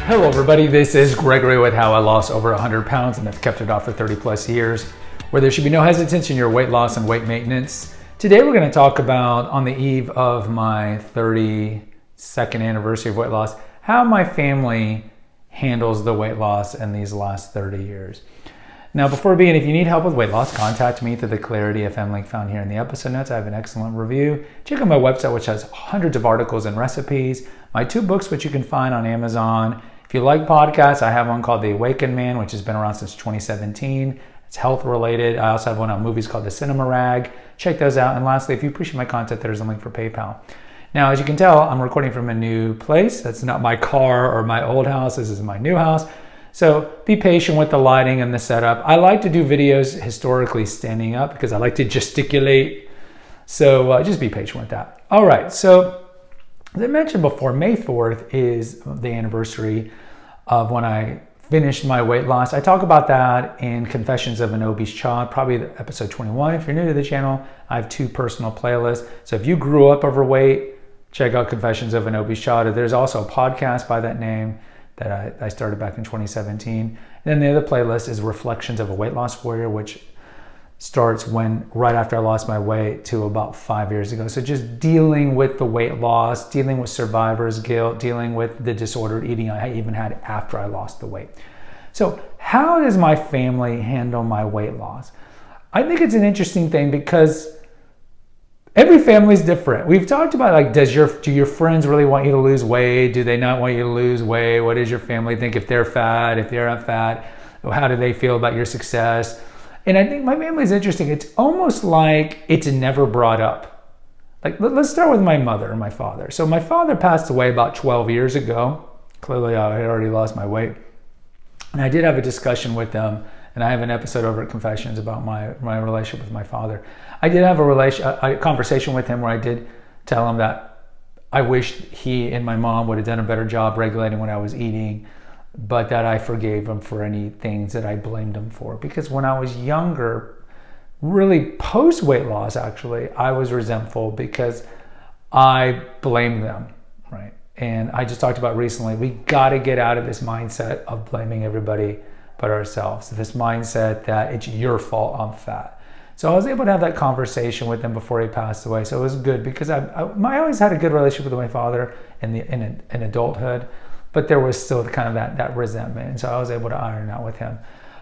Hello everybody, this is Gregory with how I lost over 100 pounds and have kept it off for 30 plus years, where there should be no hesitancy in your weight loss and weight maintenance. Today we're going to talk about, on the eve of my 32nd anniversary of weight loss, how my family handles the weight loss in these last 30 years. Now before we begin, if you need help with weight loss, contact me through the Clarity FM link found here in the episode notes. I have an excellent review. Check out my website, which has hundreds of articles and recipes, my 2 books, which you can find on Amazon. If you like podcasts, I have one called The Awakened Man, which has been around since 2017. It's health related. I also have one on movies called The Cinema Rag. Check those out. And lastly, if you appreciate my content, there's a link for PayPal. Now, as you can tell, I'm recording from a new place. That's not my car or my old house. This is my new house. So be patient with the lighting and the setup. I like to do videos historically standing up because I like to gesticulate. So just be patient with that. All right. So as I mentioned before, May 4th is the anniversary of when I finished my weight loss. I talk about that in Confessions of an Obese Child, probably episode 21. If you're new to the channel, I have 2 personal playlists. So if you grew up overweight, check out Confessions of an Obese Child. There's also a podcast by that name that I started back in 2017. And then the other playlist is Reflections of a Weight Loss Warrior, which starts right after I lost my weight to about 5 years ago. So just dealing with the weight loss, dealing with survivor's guilt, dealing with the disordered eating I even had after I lost the weight. So how does my family handle my weight loss? I think it's an interesting thing because every family is different. We've talked about, like, do your friends really want you to lose weight? Do they not want you to lose weight? What does your family think if they're fat, if they're not fat? How do they feel about your success? And I think my family is interesting. It's almost like it's never brought up. Like, let's start with my mother and my father. So my father passed away about 12 years ago. Clearly, I had already lost my weight. And I did have a discussion with them, and I have an episode over at Confessions about my relationship with my father. I did have a conversation with him where I did tell him that I wished he and my mom would have done a better job regulating what I was eating, but that I forgave him for any things that I blamed him for. Because when I was younger, really post weight loss actually, I was resentful because I blamed them, right? And I just talked about recently, we got to get out of this mindset of blaming everybody but ourselves. This mindset that it's your fault I'm fat. So I was able to have that conversation with him before he passed away. So it was good because I always had a good relationship with my father in adulthood, but there was still kind of that resentment. And so I was able to iron out with him.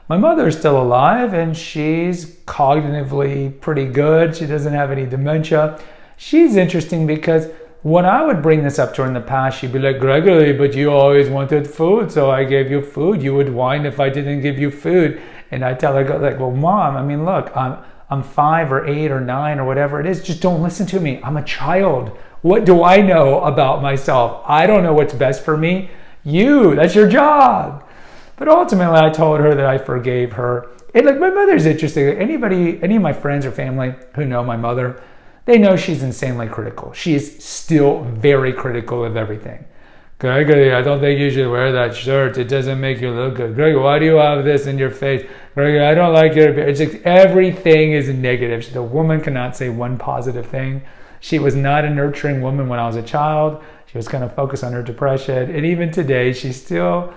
My mother is still alive and she's cognitively pretty good. She doesn't have any dementia. She's interesting because when I would bring this up to her in the past, she'd be like, Gregory, but you always wanted food, so I gave you food. You would whine if I didn't give you food. And I tell her, well, Mom, I mean, look, I'm 5 or 8 or 9 or whatever it is. Just don't listen to me. I'm a child. What do I know about myself? I don't know what's best for me. That's your job. But ultimately, I told her that I forgave her. And like, my mother's interesting. Any of my friends or family who know my mother, they know she's insanely critical. She is still very critical of everything. Gregory, I don't think you should wear that shirt. It doesn't make you look good. Gregory, why do you have this in your face? Gregory, I don't like your beard. It's like everything is negative. The woman cannot say one positive thing. She was not a nurturing woman when I was a child. She was kind of focused on her depression. And even today, she's still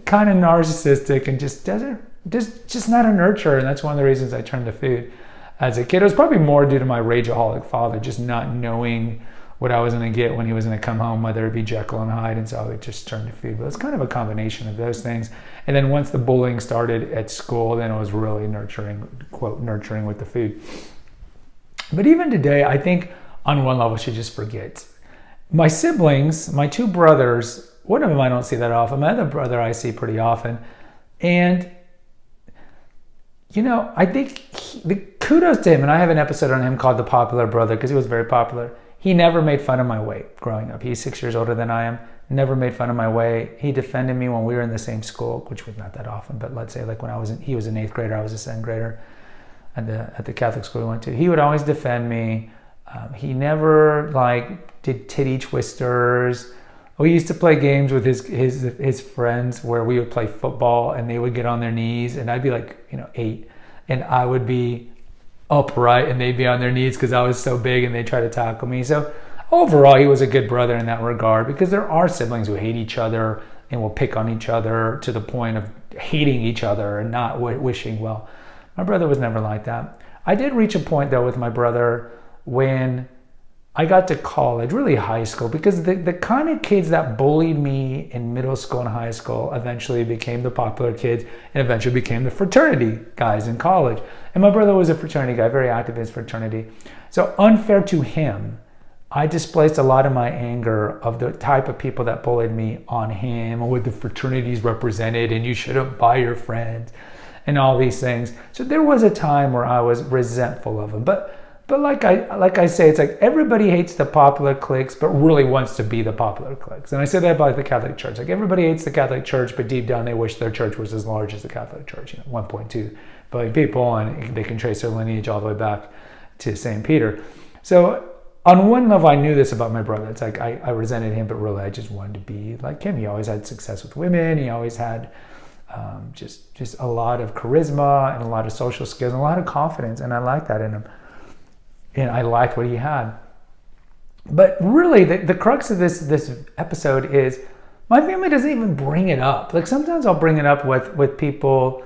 kind of narcissistic and just not a nurturer. And that's one of the reasons I turned to food. As a kid, it was probably more due to my rageaholic father, just not knowing what I was going to get when he was going to come home, whether it be Jekyll and Hyde, and so I would just turn to food. But it's kind of a combination of those things. And then once the bullying started at school, then it was really nurturing, quote, nurturing with the food. But even today, I think on one level, she just forgets. My siblings, my 2 brothers, one of them I don't see that often. My other brother I see pretty often. And I think the kudos to him, and I have an episode on him called The Popular Brother because he was very popular. He never made fun of my weight growing up. He's 6 years older than I am. Never made fun of my weight. He defended me when we were in the same school, which was not that often, but let's say like when he was an 8th grader, I was a 2nd grader at the Catholic school we went to. He would always defend me. He never did titty twisters. We used to play games with his friends where we would play football and they would get on their knees and I'd be 8 and I would be upright and they'd be on their knees because I was so big and they try to tackle me. So overall, he was a good brother in that regard because there are siblings who hate each other and will pick on each other to the point of hating each other and not wishing well. My brother was never like that. I did reach a point though with my brother when I got to college, really high school, because the kind of kids that bullied me in middle school and high school eventually became the popular kids and eventually became the fraternity guys in college. And my brother was a fraternity guy, very active in his fraternity. So unfair to him, I displaced a lot of my anger of the type of people that bullied me on him or what the fraternities represented and you shouldn't buy your friends and all these things. So there was a time where I was resentful of him. But like I say, it's like everybody hates the popular cliques, but really wants to be the popular cliques. And I say that about the Catholic Church. Like everybody hates the Catholic Church, but deep down they wish their church was as large as the Catholic Church. 1.2 billion people, and they can trace their lineage all the way back to St. Peter. So on one level, I knew this about my brother. It's like I resented him, but really I just wanted to be like him. He always had success with women. He always had just a lot of charisma and a lot of social skills and a lot of confidence, and I liked that in him. And I liked what he had. But really, the crux of this episode is my family doesn't even bring it up. Like sometimes I'll bring it up with people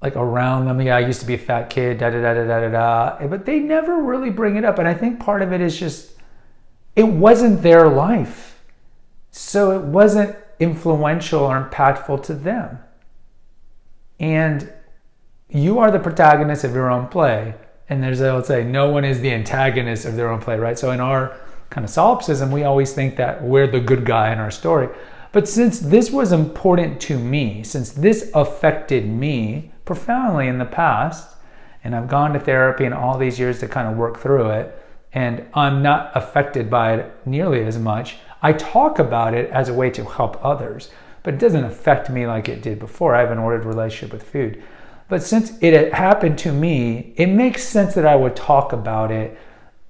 like around them. Yeah, I used to be a fat kid, da da da da da da. But they never really bring it up. And I think part of it is just it wasn't their life, so it wasn't influential or impactful to them. And you are the protagonist of your own play. And there's, I would say, no one is the antagonist of their own play, right? So in our kind of solipsism, we always think that we're the good guy in our story. But since this was important to me, since this affected me profoundly in the past, and I've gone to therapy in all these years to kind of work through it, and I'm not affected by it nearly as much, I talk about it as a way to help others. But it doesn't affect me like it did before. I have an ordered relationship with food. But since it had happened to me, it makes sense that I would talk about it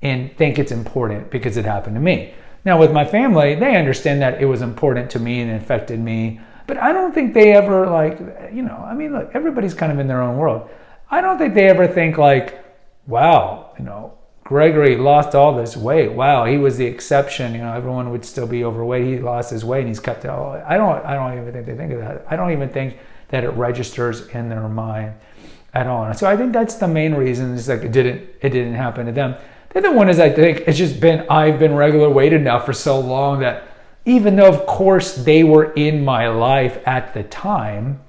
and think it's important because it happened to me. Now with my family, they understand that it was important to me and it affected me, but I don't think they ever look, everybody's kind of in their own world. I don't think they ever think like, wow, Gregory lost all this weight. Wow, he was the exception. Everyone would still be overweight. He lost his weight and he's kept it all. I don't even think they think of that. I don't even think that it registers in their mind at all. So I think that's the main reason. It's like it didn't happen to them. The other one is I think it's just I've been regular weighted now for so long that even though of course they were in my life at the time,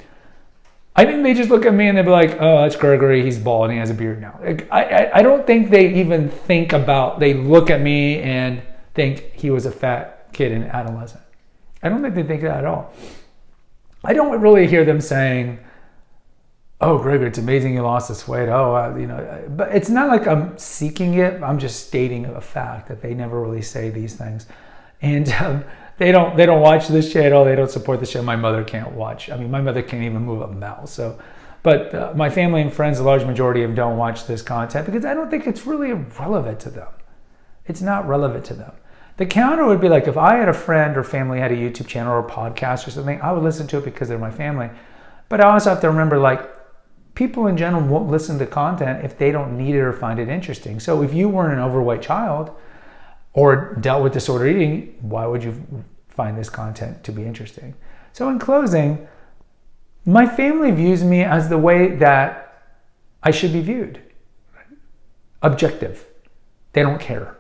I think they just look at me and they'd be like, oh, that's Gregory, he's bald and he has a beard now. Like, I don't think they even think about, they look at me and think he was a fat kid in adolescent. I don't think they think that at all. I don't really hear them saying, oh, Gregory, it's amazing you lost this weight. But it's not like I'm seeking it. I'm just stating a fact that they never really say these things. And they don't watch this channel. They don't support the show. My mother can't watch. My mother can't even move a mouse. But my family and friends, the large majority of them don't watch this content because I don't think it's really relevant to them. It's not relevant to them. The counter would be like if I had a friend or family had a YouTube channel or a podcast or something, I would listen to it because they're my family. But I also have to remember like people in general won't listen to content if they don't need it or find it interesting. So if you weren't an overweight child or dealt with disordered eating, why would you find this content to be interesting? So in closing, my family views me as the way that I should be viewed. Objective. They don't care.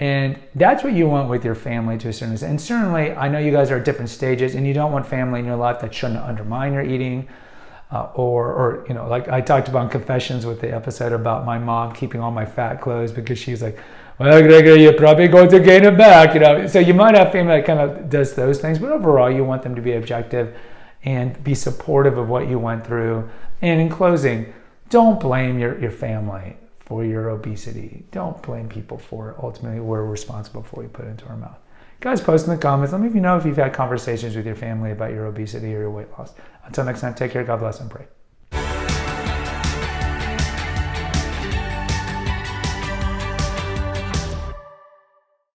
And that's what you want with your family to a certain extent. And certainly, I know you guys are at different stages and you don't want family in your life that shouldn't undermine your eating. Or like I talked about in Confessions with the episode about my mom keeping all my fat clothes because she's like, well, Gregory, you're probably going to gain it back, So you might have family that kind of does those things, but overall, you want them to be objective and be supportive of what you went through. And in closing, don't blame your family for your obesity. Don't blame people for it. Ultimately, we're responsible for what we put into our mouth. Guys, post in the comments. Let me know if you've had conversations with your family about your obesity or your weight loss. Until next time, take care. God bless and pray.